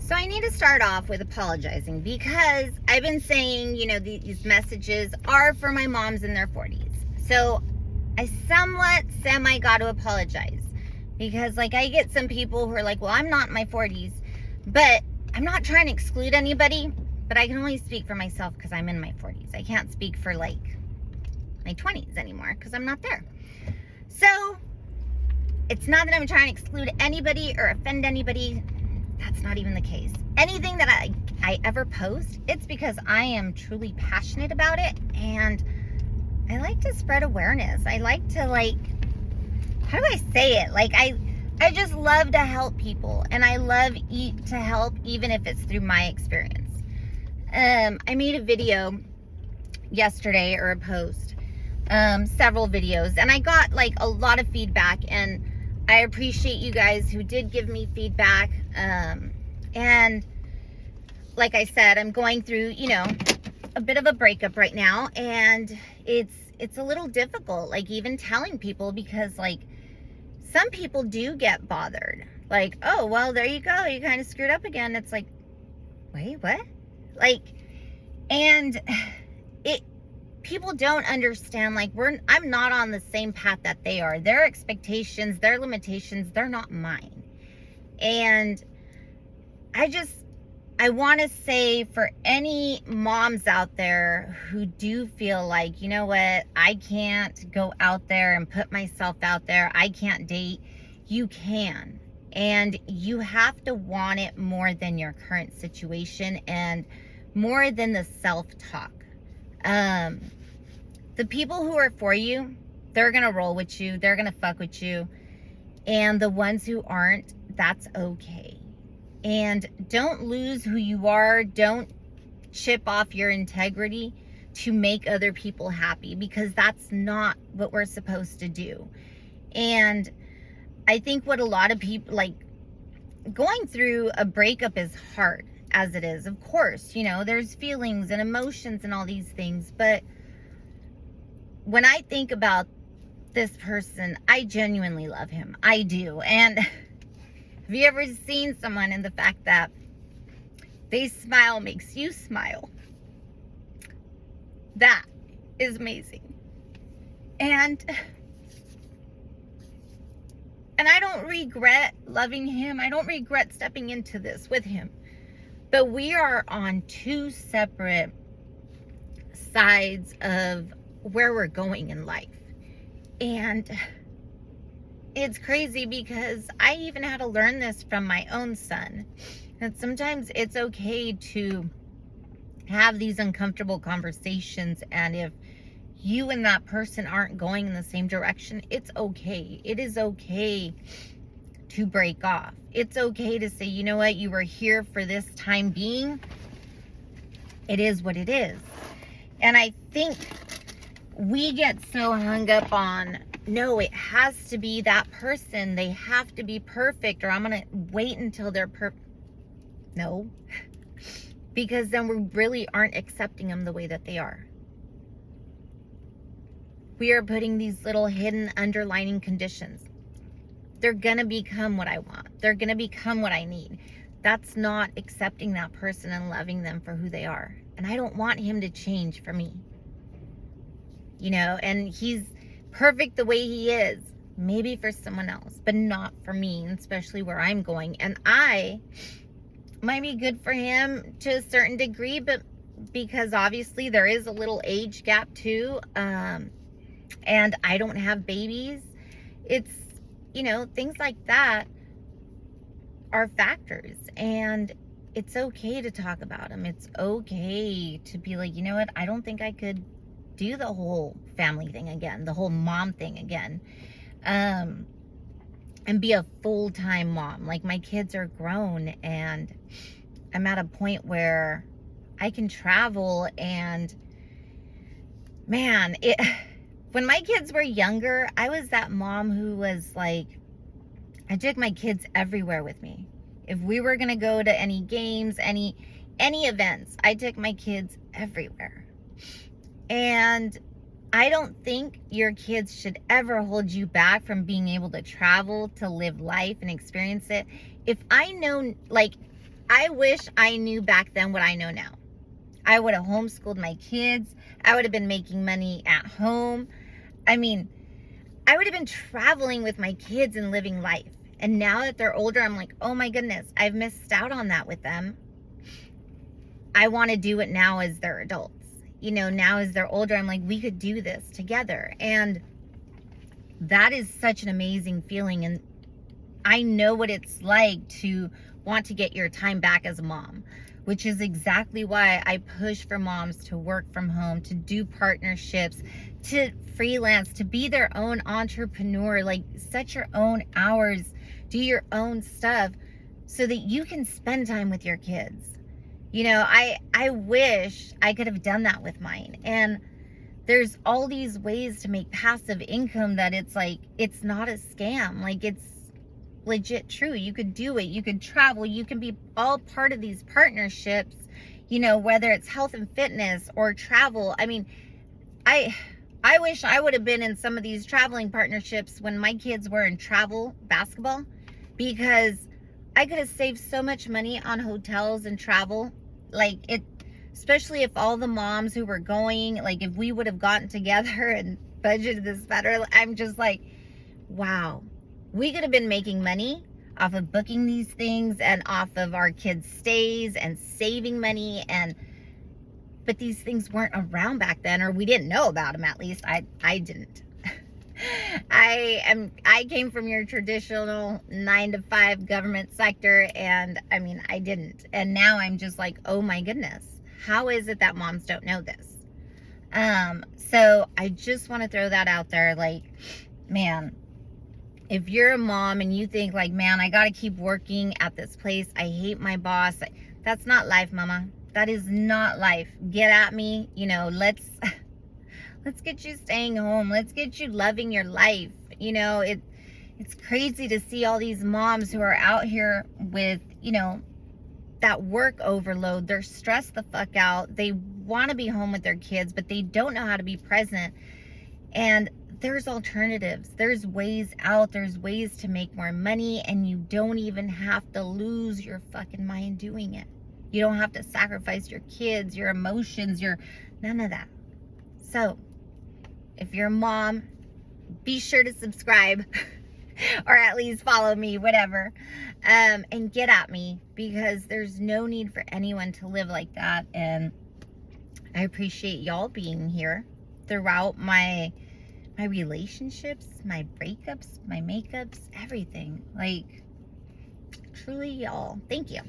So I need to start off with apologizing because I've been saying, these messages are for my moms in their 40s. So I somewhat semi got to apologize because I get some people who are like, well, I'm not in my 40s, but I'm not trying to exclude anybody, but I can only speak for myself because I'm in my 40s. I can't speak for my 20s anymore because I'm not there. So it's not that I'm trying to exclude anybody or offend anybody. That's not even the case. Anything that I ever post, it's because I am truly passionate about it, and I like to spread awareness. I like to how do I say it? I just love to help people, and I love to help even if it's through my experience. I made a video yesterday, or a post, several videos, and I got a lot of feedback, and I appreciate you guys who did give me feedback. And like I said, I'm going through, a bit of a breakup right now, and it's a little difficult, even telling people, because some people do get bothered. Oh, well, there you go. You kind of screwed up again. It's wait, what? And people don't understand, I'm not on the same path that they are. Their expectations, their limitations, they're not mine. And I want to say, for any moms out there who do feel you know what, I can't go out there and put myself out there, I can't date, you can. And you have to want it more than your current situation and more than the self-talk. The people who are for you, they're going to roll with you. They're going to fuck with you. And the ones who aren't, that's okay. And don't lose who you are. Don't chip off your integrity to make other people happy, because that's not what we're supposed to do. And I think what a lot of people, going through a breakup is hard, as it is. Of course, there's feelings and emotions and all these things. But when I think about this person, I genuinely love him. I do. And have you ever seen someone, and the fact that they smile makes you smile? That is amazing. And I don't regret loving him. I don't regret stepping into this with him. But we are on two separate sides of where we're going in life. And it's crazy, because I even had to learn this from my own son, that sometimes it's okay to have these uncomfortable conversations, and if you and that person aren't going in the same direction, it's okay. It is okay to break off. It's okay to say, you know what, you were here for this time being. It is what it is. And I think we get so hung up on, no, it has to be that person. They have to be perfect, or I'm going to wait until they're perfect. No, because then we really aren't accepting them the way that they are. We are putting these little hidden underlining conditions. They're going to become what I want. They're going to become what I need. That's not accepting that person and loving them for who they are. And I don't want him to change for me. And he's perfect the way he is, maybe for someone else, but not for me, and especially where I'm going. And I might be good for him to a certain degree, but because obviously there is a little age gap too, and I don't have babies, it's, things like that are factors. And it's okay to talk about them. It's okay to be you know what, I don't think I could do the whole family thing again, the whole mom thing again, and be a full-time mom. My kids are grown, and I'm at a point where I can travel. And man, when my kids were younger, I was that mom who was I took my kids everywhere with me. If we were gonna go to any games, any events, I took my kids everywhere. And I don't think your kids should ever hold you back from being able to travel, to live life and experience it. If I know, I wish I knew back then what I know now. I would have homeschooled my kids. I would have been making money at home. I mean, I would have been traveling with my kids and living life. And now that they're older, I'm like, oh my goodness, I've missed out on that with them. I want to do it now as they're adults. You know, now as they're older, I'm like, we could do this together. And that is such an amazing feeling. And I know what it's like to want to get your time back as a mom, which is exactly why I push for moms to work from home, to do partnerships, to freelance, to be their own entrepreneur, like set your own hours, do your own stuff so that you can spend time with your kids. You know, I wish I could have done that with mine. And there's all these ways to make passive income that it's like, it's not a scam. Like, it's legit true. You could do it. You could travel. You can be all part of these partnerships, you know, whether it's health and fitness or travel. I mean, I wish I would have been in some of these traveling partnerships when my kids were in travel basketball, because I could have saved so much money on hotels and travel. Like, it, especially if all the moms who were going, like if we would have gotten together and budgeted this better, I'm just like, wow, we could have been making money off of booking these things and off of our kids' stays and saving money. But these things weren't around back then, or we didn't know about them. At least I didn't. I came from your traditional 9-to-5 government sector, and I mean, I didn't. And now I'm just like, oh my goodness, how is it that moms don't know this? So I just want to throw that out there. Like, man, if you're a mom and you think like, man, I got to keep working at this place, I hate my boss, that's not life, mama. That is not life. Get at me, you know, let's get you staying home. Let's get you loving your life. You know, it's crazy to see all these moms who are out here with, you know, that work overload. They're stressed the fuck out. They want to be home with their kids, but they don't know how to be present. And there's alternatives. There's ways out. There's ways to make more money, and you don't even have to lose your fucking mind doing it. You don't have to sacrifice your kids, your emotions, none of that. So, if you're a mom, be sure to subscribe or at least follow me, whatever, and get at me, because there's no need for anyone to live like that. And I appreciate y'all being here throughout my relationships, my breakups, my makeups, everything. Like, truly, y'all, thank you.